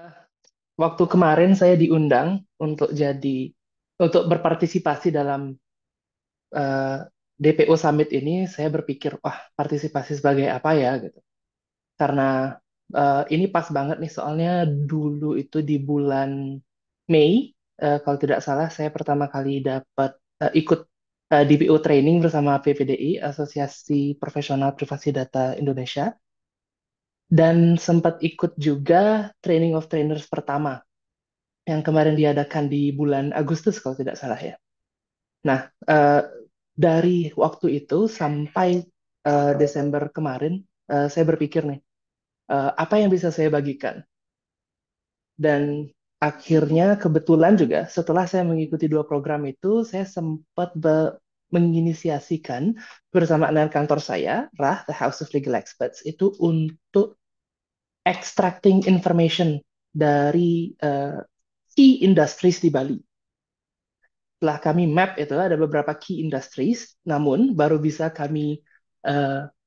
Eh, Waktu kemarin saya diundang untuk berpartisipasi dalam eh, DPO Summit ini, saya berpikir, wah, partisipasi sebagai apa ya gitu. Karena ini pas banget nih, soalnya dulu itu di bulan Mei, kalau tidak salah, saya pertama kali ikut DPO training bersama PPDI, Asosiasi Profesional Privasi Data Indonesia, dan sempat ikut juga Training of Trainers pertama yang kemarin diadakan di bulan Agustus kalau tidak salah ya. Nah, dari waktu itu sampai Desember kemarin, saya berpikir nih, apa yang bisa saya bagikan? Dan akhirnya kebetulan juga setelah saya mengikuti dua program itu, saya sempat menginisiasikan bersama dengan kantor saya, RAH, The House of Legal Experts, itu untuk extracting information dari key industries di Bali. Setelah kami map itu ada beberapa key industries, namun baru bisa kami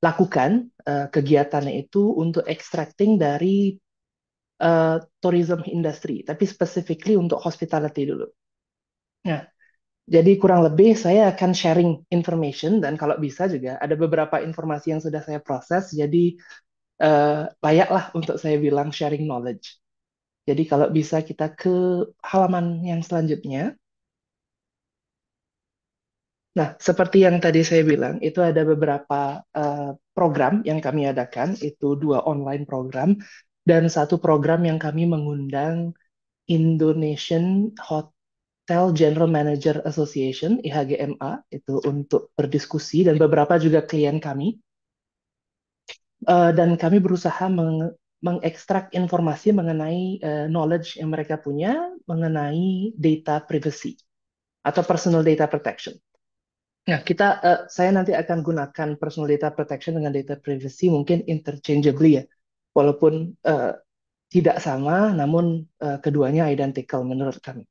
lakukan kegiatannya itu untuk extracting dari tourism industry, tapi specifically untuk hospitality dulu. Nah, jadi kurang lebih saya akan sharing information dan kalau bisa juga ada beberapa informasi yang sudah saya proses, jadi layaklah untuk saya bilang sharing knowledge. Jadi kalau bisa kita ke halaman yang selanjutnya. Nah, seperti yang tadi saya bilang, itu ada beberapa program yang kami adakan, itu dua online program, dan satu program yang kami mengundang Indonesian Hotel General Manager Association, IHGMA, itu untuk berdiskusi, dan beberapa juga klien kami. Dan kami berusaha mengekstrak informasi mengenai knowledge yang mereka punya mengenai data privacy atau personal data protection. Nah, saya nanti akan gunakan personal data protection dengan data privacy mungkin interchangeably ya, walaupun tidak sama, namun keduanya identical menurut kami.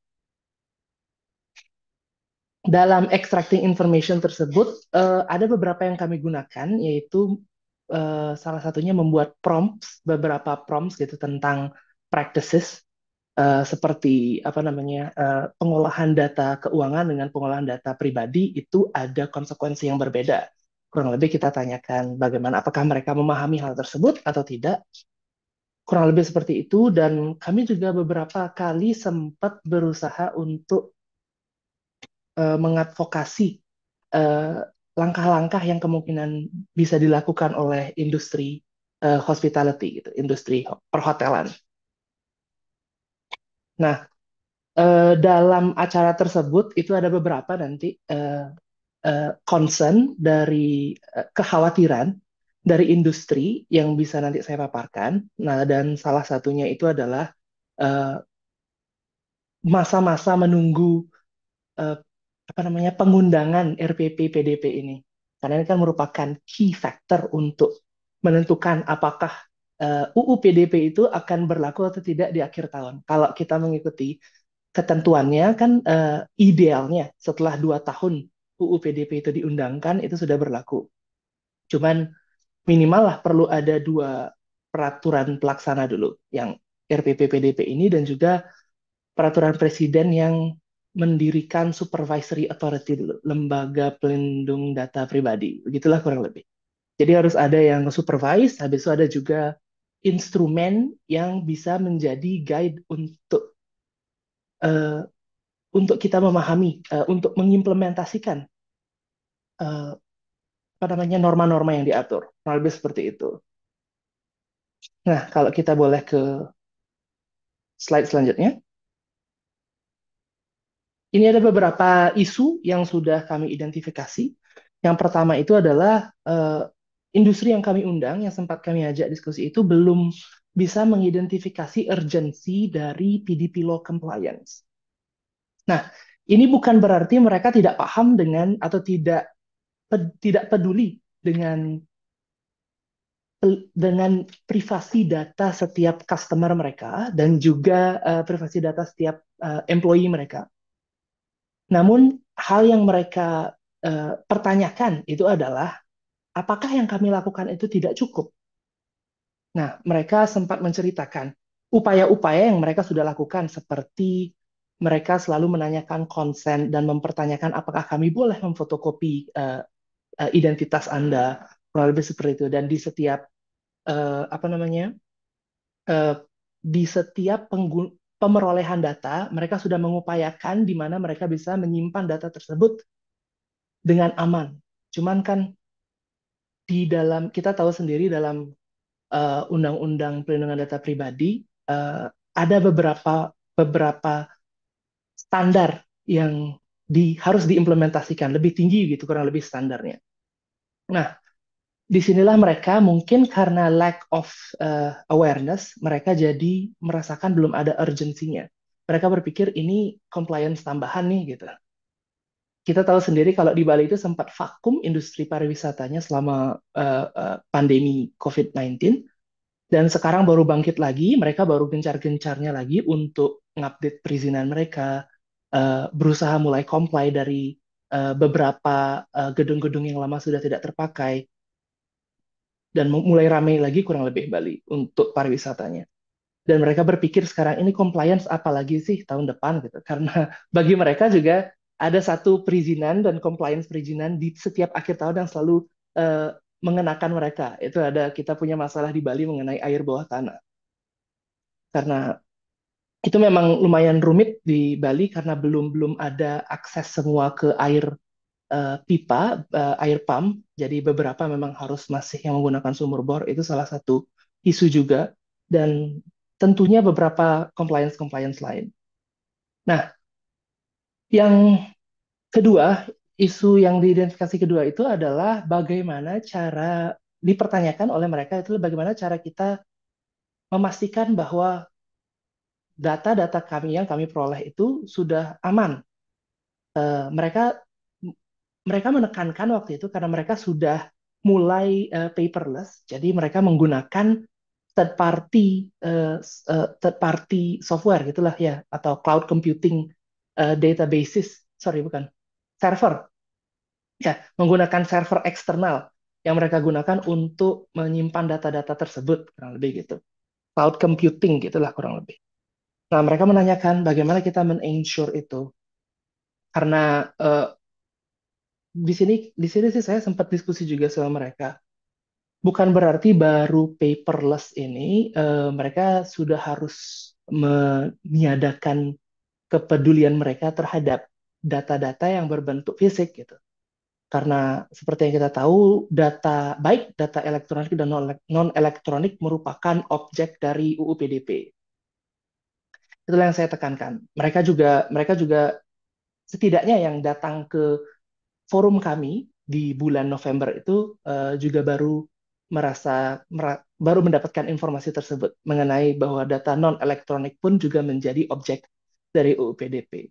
Dalam extracting information tersebut, ada beberapa yang kami gunakan, yaitu salah satunya membuat beberapa prompts gitu tentang practices seperti apa namanya pengolahan data keuangan dengan pengolahan data pribadi itu ada konsekuensi yang berbeda. Kurang lebih kita tanyakan bagaimana apakah mereka memahami hal tersebut atau tidak. Kurang lebih seperti itu dan kami juga beberapa kali sempat berusaha untuk mengadvokasi eh, langkah-langkah yang kemungkinan bisa dilakukan oleh industri hospitality gitu, industri perhotelan. Nah, dalam acara tersebut itu ada beberapa nanti concern dari kekhawatiran dari industri yang bisa nanti saya paparkan. Nah, dan salah satunya itu adalah eh, masa-masa menunggu eh, apa namanya pengundangan RPP PDP ini. Karena ini kan merupakan key factor untuk menentukan apakah UU PDP itu akan berlaku atau tidak di akhir tahun. Kalau kita mengikuti ketentuannya kan idealnya setelah 2 tahun UU PDP itu diundangkan itu sudah berlaku. Cuman minimal lah perlu ada dua peraturan pelaksana dulu, yang RPP PDP ini dan juga peraturan presiden yang mendirikan supervisory authority dulu, lembaga pelindung data pribadi. Begitulah kurang lebih. Jadi harus ada yang supervise, habis itu ada juga instrumen yang bisa menjadi guide uh, untuk kita memahami, untuk mengimplementasikan uh, apa namanya norma-norma yang diatur. Kurang lebih seperti itu. Nah, kalau kita boleh ke slide selanjutnya. Ini ada beberapa isu yang sudah kami identifikasi. Yang pertama itu adalah industri yang kami undang, yang sempat kami ajak diskusi itu belum bisa mengidentifikasi urgensi dari PDP law compliance. Nah, ini bukan berarti mereka tidak paham dengan atau tidak peduli dengan privasi data setiap customer mereka dan juga privasi data setiap employee mereka. Namun hal yang mereka pertanyakan itu adalah apakah yang kami lakukan itu tidak cukup? Nah, mereka sempat menceritakan upaya-upaya yang mereka sudah lakukan seperti mereka selalu menanyakan konsen dan mempertanyakan apakah kami boleh memfotokopi identitas Anda, kurang lebih seperti itu. Dan di setiap apa namanya eh, di setiap pemerolehan data, mereka sudah mengupayakan di mana mereka bisa menyimpan data tersebut dengan aman. Cuman kan di dalam kita tahu sendiri dalam Undang-Undang Perlindungan Data Pribadi ada beberapa standar yang harus diimplementasikan lebih tinggi gitu kurang lebih standarnya. Nah, disinilah mereka mungkin karena lack of awareness, mereka jadi merasakan belum ada urgensinya. Mereka berpikir ini compliance tambahan nih gitu. Kita tahu sendiri kalau di Bali itu sempat vakum industri pariwisatanya selama pandemi COVID-19 dan sekarang baru bangkit lagi, mereka baru gencar-gencarnya lagi untuk ngupdate perizinan mereka, berusaha mulai comply dari beberapa gedung-gedung yang lama sudah tidak terpakai dan mulai ramai lagi kurang lebih Bali untuk pariwisatanya. Dan mereka berpikir sekarang ini compliance apalagi sih tahun depan gitu. Karena bagi mereka juga ada satu perizinan dan compliance perizinan di setiap akhir tahun yang selalu mengenakan mereka. Itu ada kita punya masalah di Bali mengenai air bawah tanah. Karena itu memang lumayan rumit di Bali karena belum belum ada akses semua ke air pipa, air pump. Jadi beberapa memang harus masih yang menggunakan sumur bor. Itu salah satu isu juga. Dan tentunya beberapa compliance-compliance lain. Nah, yang kedua, isu yang diidentifikasi kedua itu adalah bagaimana cara dipertanyakan oleh mereka itu bagaimana cara kita memastikan bahwa data-data kami yang kami peroleh itu sudah aman. Mereka mereka menekankan waktu itu karena mereka sudah mulai paperless, jadi mereka menggunakan third party software gitulah ya atau cloud computing databases, sorry bukan server ya, menggunakan server eksternal yang mereka gunakan untuk menyimpan data-data tersebut kurang lebih gitu. Cloud computing gitulah kurang lebih. Nah, mereka menanyakan bagaimana kita men-ensure itu karena di sini sih saya sempat diskusi juga sama mereka. Bukan berarti baru paperless ini mereka sudah harus meniadakan kepedulian mereka terhadap data-data yang berbentuk fisik gitu. Karena seperti yang kita tahu, data baik data elektronik dan non elektronik merupakan objek dari UU PDP. Itulah yang saya tekankan. Mereka juga setidaknya yang datang ke forum kami di bulan November itu juga baru mendapatkan informasi tersebut mengenai bahwa data non elektronik pun juga menjadi objek dari UU PDP.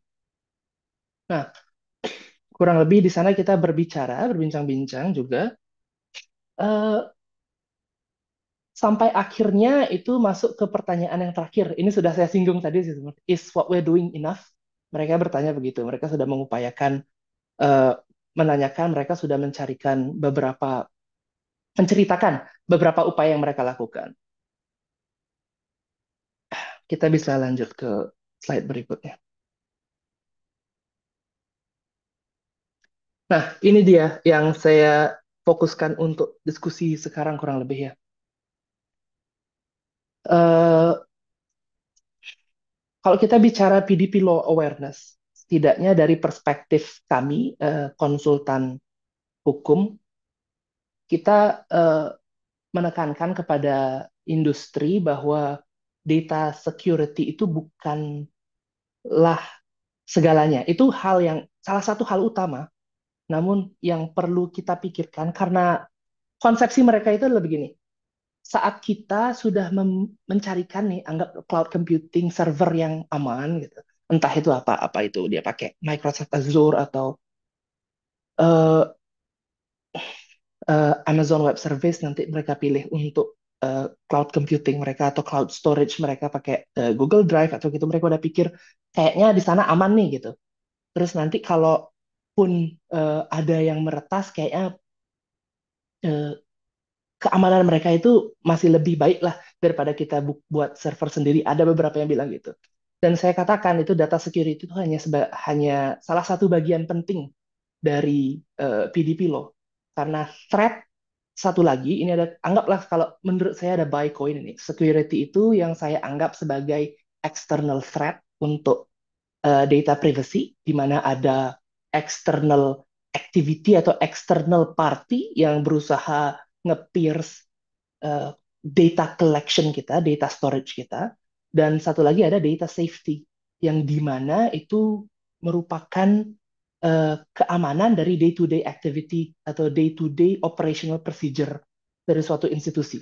Nah, kurang lebih di sana kita berbincang-bincang juga eh, sampai akhirnya itu masuk ke pertanyaan yang terakhir. Ini sudah saya singgung tadi sih, is what we're doing enough? Mereka bertanya begitu. Mereka sudah mengupayakan eh, menanyakan, mereka sudah menceritakan beberapa upaya yang mereka lakukan. Kita bisa lanjut ke slide berikutnya. Nah, ini dia yang saya fokuskan untuk diskusi sekarang kurang lebih ya. Eh, Kalau kita bicara PDP law awareness, setidaknya dari perspektif kami, konsultan hukum, kita menekankan kepada industri bahwa data security itu bukanlah segalanya. Itu salah satu hal utama, namun yang perlu kita pikirkan karena konsepsi mereka itu adalah begini. Saat kita sudah mencarikan nih, anggap cloud computing server yang aman gitu. Entah itu apa itu dia pakai Microsoft Azure atau uh, Amazon Web Service nanti mereka pilih untuk cloud computing mereka atau cloud storage mereka pakai Google Drive atau gitu mereka udah pikir kayaknya di sana aman nih gitu. Terus nanti kalau pun ada yang meretas kayaknya uh, keamanan mereka itu masih lebih baik lah daripada kita buat server sendiri. Ada beberapa yang bilang gitu. Dan saya katakan itu data security itu hanya salah satu bagian penting dari PDP law. Karena threat satu lagi, ini ada, anggaplah kalau menurut saya ada Bitcoin ini. Security itu yang saya anggap sebagai external threat untuk data privacy, di mana ada external activity atau external party yang berusaha nge-pierce data collection kita, data storage kita, dan satu lagi ada data safety, yang di mana itu merupakan keamanan dari day-to-day activity atau day-to-day operational procedure dari suatu institusi.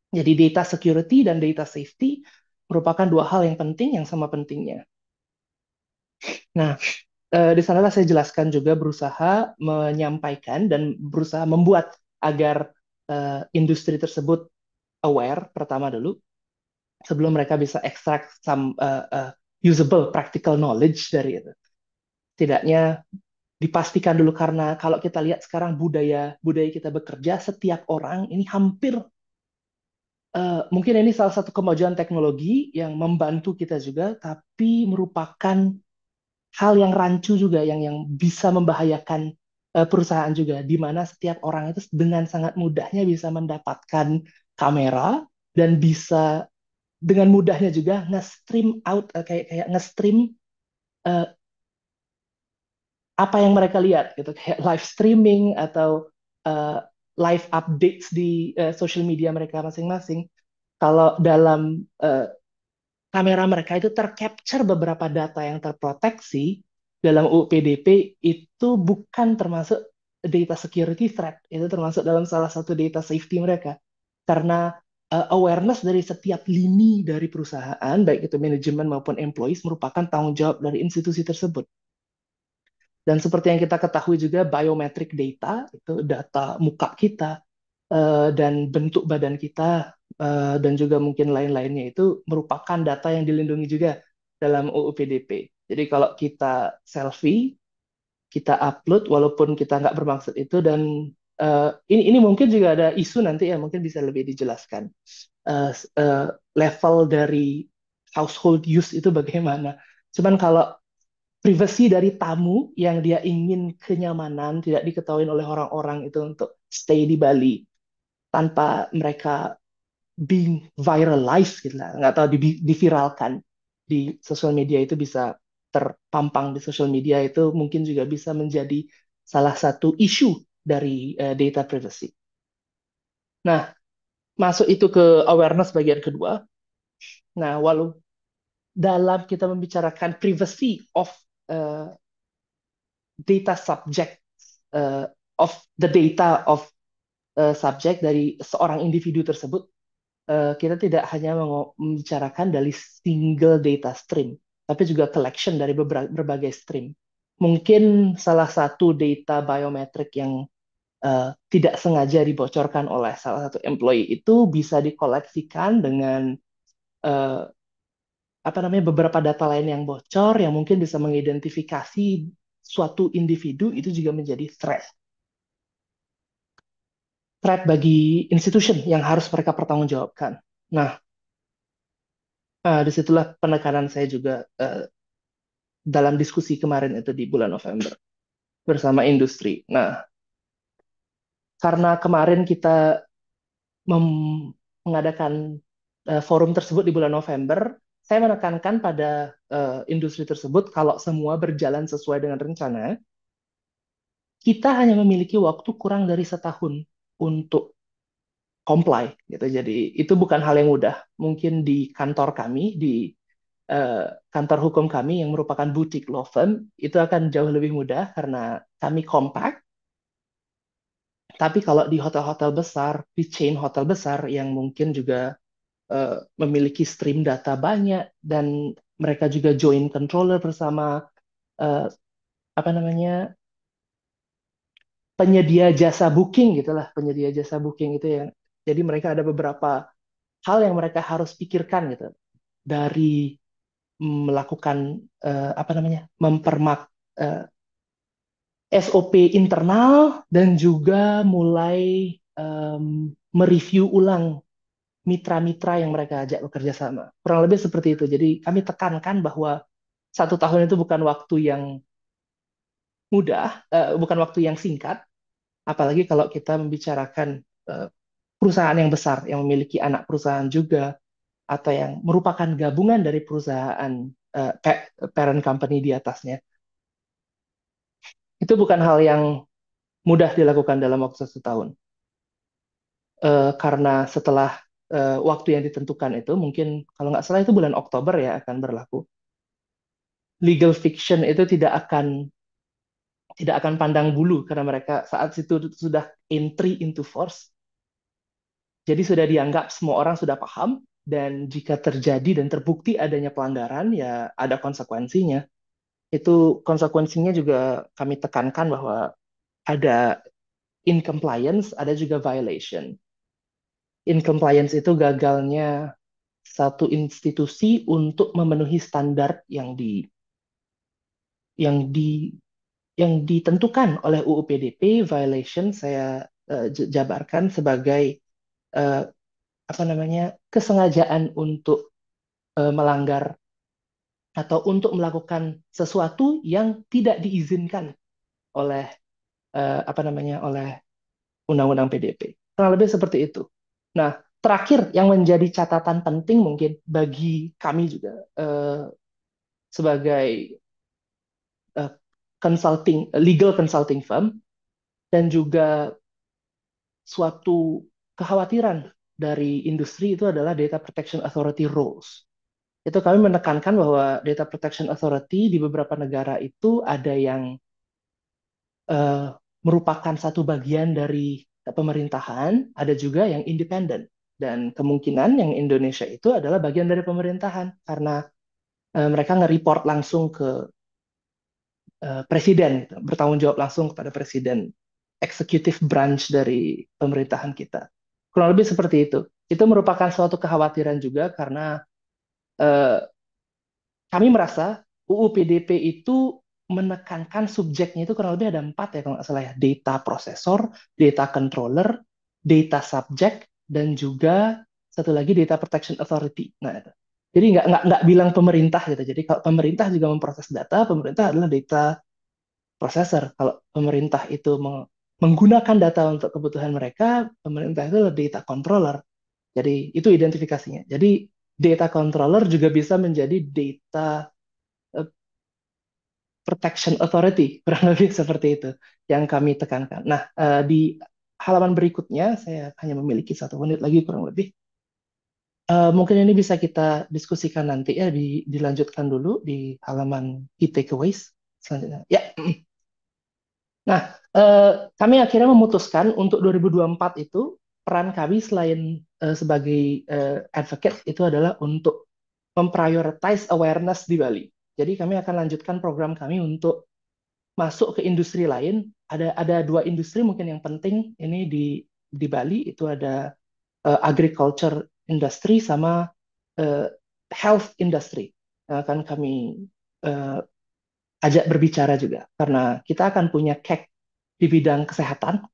Jadi data security dan data safety merupakan dua hal yang penting yang sama pentingnya. Nah, di sanalah saya jelaskan juga berusaha menyampaikan dan berusaha membuat agar industri tersebut aware pertama dulu sebelum mereka bisa extract some usable practical knowledge dari itu. Setidaknya dipastikan dulu karena kalau kita lihat sekarang budaya budaya kita bekerja setiap orang ini hampir mungkin ini salah satu kemajuan teknologi yang membantu kita juga tapi merupakan hal yang rancu juga yang bisa membahayakan perusahaan juga di mana setiap orang itu dengan sangat mudahnya bisa mendapatkan kamera dan bisa dengan mudahnya juga nge-stream out kayak kayak nge-stream uh, apa yang mereka lihat gitu kayak live streaming atau uh, live updates di social media mereka masing-masing. Kalau dalam kamera mereka itu tercapture beberapa data yang terproteksi dalam UU PDP itu bukan termasuk data security threat, itu termasuk dalam salah satu data safety mereka. Karena awareness dari setiap lini dari perusahaan, baik itu manajemen maupun employees, merupakan tanggung jawab dari institusi tersebut. Dan seperti yang kita ketahui juga, biometric data, itu data muka kita, dan bentuk badan kita, dan juga mungkin lain-lainnya itu merupakan data yang dilindungi juga dalam UU PDP. Jadi kalau kita selfie, kita upload walaupun kita nggak bermaksud itu dan ini mungkin juga ada isu nanti ya mungkin bisa lebih dijelaskan level dari household use itu bagaimana. Cuman kalau privasi dari tamu yang dia ingin kenyamanan tidak diketahui oleh orang-orang itu untuk stay di Bali tanpa mereka being viralized gitu lah, nggak tahu diviralkan di sosial media itu bisa terpampang di sosial media itu mungkin juga bisa menjadi salah satu isu dari data privacy. Nah, masuk itu ke awareness bagian kedua. Nah, walau dalam kita membicarakan privacy of uh, data subject of the data of subject dari seorang individu tersebut, kita tidak hanya membicarakan dari single data stream, tapi juga collection dari berbagai stream. Mungkin salah satu data biometrik yang tidak sengaja dibocorkan oleh salah satu employee itu bisa dikoleksikan dengan uh, apa namanya beberapa data lain yang bocor yang mungkin bisa mengidentifikasi suatu individu itu juga menjadi threat bagi institution yang harus mereka pertanggungjawabkan. Nah, disitulah penekanan saya juga dalam diskusi kemarin itu di bulan November bersama industri. Nah, karena kemarin kita mengadakan forum tersebut di bulan November, saya menekankan pada industri tersebut kalau semua berjalan sesuai dengan rencana, kita hanya memiliki waktu kurang dari setahun untuk comply gitu. Jadi itu bukan hal yang mudah. Mungkin di kantor kami di kantor hukum kami yang merupakan boutique law firm itu akan jauh lebih mudah karena kami compact. Tapi kalau di hotel-hotel besar, di chain hotel besar yang mungkin juga memiliki stream data banyak dan mereka juga join controller bersama uh, apa namanya penyedia jasa booking gitulah penyedia jasa booking itu ya. Jadi mereka ada beberapa hal yang mereka harus pikirkan gitu dari melakukan apa namanya mempermak SOP internal dan juga mulai mereview ulang mitra-mitra yang mereka ajak bekerja sama. Kurang lebih seperti itu. Jadi kami tekankan bahwa 1 tahun itu bukan waktu yang mudah, bukan waktu yang singkat, apalagi kalau kita membicarakan eh, perusahaan yang besar yang memiliki anak perusahaan juga atau yang merupakan gabungan dari perusahaan parent company di atasnya. Itu bukan hal yang mudah dilakukan dalam waktu 1 tahun. Karena setelah waktu yang ditentukan itu, mungkin kalau nggak salah itu bulan Oktober ya akan berlaku. Legal fiction itu tidak akan pandang bulu karena mereka saat itu sudah entry into force. Jadi sudah dianggap semua orang sudah paham dan jika terjadi dan terbukti adanya pelanggaran ya ada konsekuensinya. Itu konsekuensinya juga kami tekankan bahwa ada in compliance, ada juga violation. In compliance itu gagalnya satu institusi untuk memenuhi standar yang di yang ditentukan oleh UU PDP. Violation saya jabarkan sebagai eh, apa namanya kesengajaan untuk melanggar atau untuk melakukan sesuatu yang tidak diizinkan oleh apa namanya oleh Undang-Undang PDP. Kurang lebih seperti itu. Nah, terakhir yang menjadi catatan penting mungkin bagi kami juga sebagai eh, legal consulting firm dan juga suatu kekhawatiran dari industri itu adalah Data Protection Authority rules. Itu kami menekankan bahwa Data Protection Authority di beberapa negara itu ada yang eh, merupakan satu bagian dari pemerintahan, ada juga yang independen. Dan kemungkinan yang Indonesia itu adalah bagian dari pemerintahan karena mereka nge-report langsung ke presiden, gitu, bertanggung jawab langsung kepada presiden, executive branch dari pemerintahan kita. Kurang lebih seperti itu. Itu merupakan suatu kekhawatiran juga karena eh, kami merasa UU PDP itu menekankan subjeknya itu kurang lebih ada 4 ya kalau nggak salah ya. Data processor, data controller, data subject, dan juga satu lagi data protection authority. Nah, itu. Jadi nggak bilang pemerintah gitu. Jadi kalau pemerintah juga memproses data, pemerintah adalah data processor. Kalau pemerintah itu menggunakan data untuk kebutuhan mereka, pemerintah itu adalah data controller. Jadi itu identifikasinya. Jadi data controller juga bisa menjadi data eh, protection authority, kurang lebih seperti itu yang kami tekankan. Nah, di halaman berikutnya saya hanya memiliki 1 menit lagi kurang lebih. Mungkin ini bisa kita diskusikan nanti ya, dilanjutkan dulu di halaman key takeaways selanjutnya. Ya, nah, kami akhirnya memutuskan untuk 2024 itu peran kami selain sebagai advocate itu adalah untuk memprioritize awareness di Bali. Jadi kami akan lanjutkan program kami untuk masuk ke industri lain. Ada 2 industri mungkin yang penting ini di Bali itu ada agriculture industry sama uh, health industry yang akan kami uh, ajak berbicara juga karena kita akan punya CAC di bidang kesehatan,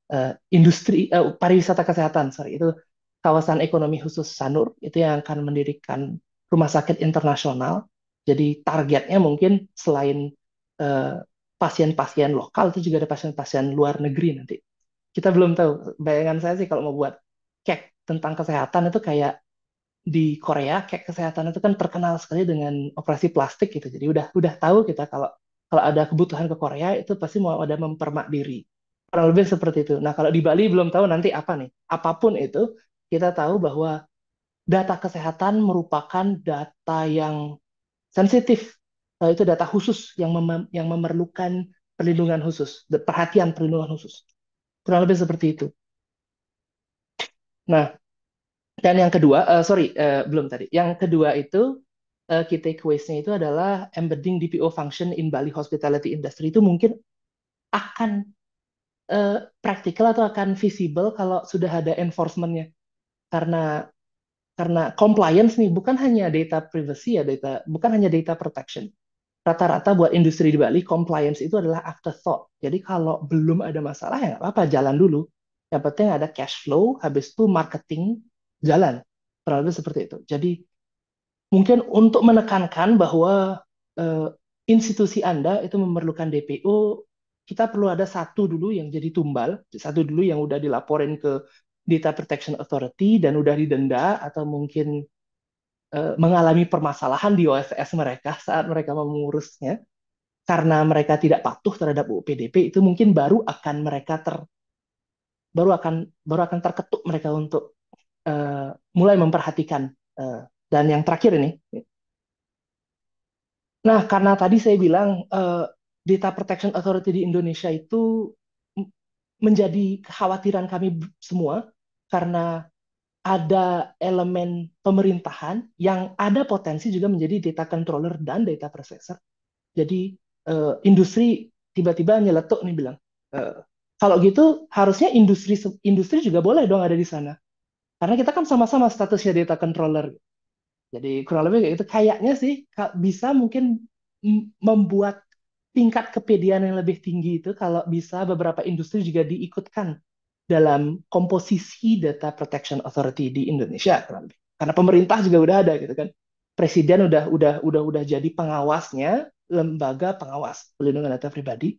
industri pariwisata kesehatan, sorry itu kawasan ekonomi khusus Sanur itu yang akan mendirikan rumah sakit internasional. Jadi targetnya mungkin selain eh, pasien-pasien lokal itu juga ada pasien-pasien luar negeri nanti. Kita belum tahu. Bayangan saya sih kalau mau buat cek tentang kesehatan itu kayak di Korea, kayak kesehatan itu kan terkenal sekali dengan operasi plastik gitu. Jadi udah tahu kita kalau kalau ada kebutuhan ke Korea itu pasti mau ada mempermak diri. Kurang lebih seperti itu. Nah, kalau di Bali belum tahu nanti apa nih. Apapun itu, kita tahu bahwa data kesehatan merupakan data yang sensitif. Itu data khusus yang memerlukan perlindungan khusus, perhatian perlindungan khusus. Kurang lebih seperti itu. Nah, dan yang kedua, sorry, belum tadi. Yang kedua itu, key takeaways-nya itu adalah embedding DPO function in Bali hospitality industry itu mungkin akan praktikal atau akan visible kalau sudah ada enforcement-nya. Karena karena compliance nih bukan hanya data privacy ya, bukan hanya data protection. Rata-rata buat industri di Bali, compliance itu adalah afterthought. Jadi kalau belum ada masalah ya nggak apa-apa, jalan dulu. Yang penting ada cash flow, habis itu marketing jalan. Kurang lebih seperti itu. Jadi mungkin untuk menekankan bahwa eh, institusi Anda itu memerlukan DPO, kita perlu ada satu dulu yang jadi tumbal, satu dulu yang udah dilaporin ke Data Protection Authority dan udah didenda atau mungkin mengalami permasalahan di OSS mereka saat mereka mengurusnya karena mereka tidak patuh terhadap UU PDP, itu mungkin baru akan terketuk mereka untuk mulai memperhatikan. Dan yang terakhir ini, nah, karena tadi saya bilang Data Protection Authority di Indonesia itu menjadi kekhawatiran kami semua karena ada elemen pemerintahan yang ada potensi juga menjadi data controller dan data processor. Jadi industri tiba-tiba nyeletuk nih bilang, eh, kalau gitu harusnya industri industri juga boleh dong ada di sana. Karena kita kan sama-sama statusnya data controller. Jadi kurang lebih kayak itu. Kayaknya sih bisa mungkin membuat tingkat kepedean yang lebih tinggi itu kalau bisa beberapa industri juga diikutkan dalam komposisi Data Protection Authority di Indonesia kurang lebih. Karena pemerintah juga udah ada gitu kan. Presiden udah jadi pengawasnya, lembaga pengawas pelindungan data pribadi.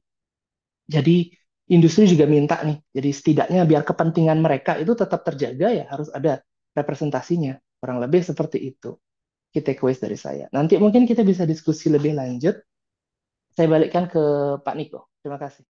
Jadi industri juga minta nih. Jadi setidaknya biar kepentingan mereka itu tetap terjaga ya harus ada representasinya. Kurang lebih seperti itu. Key takeaways dari saya. Nanti mungkin kita bisa diskusi lebih lanjut. Saya balikkan ke Pak Niko. Terima kasih.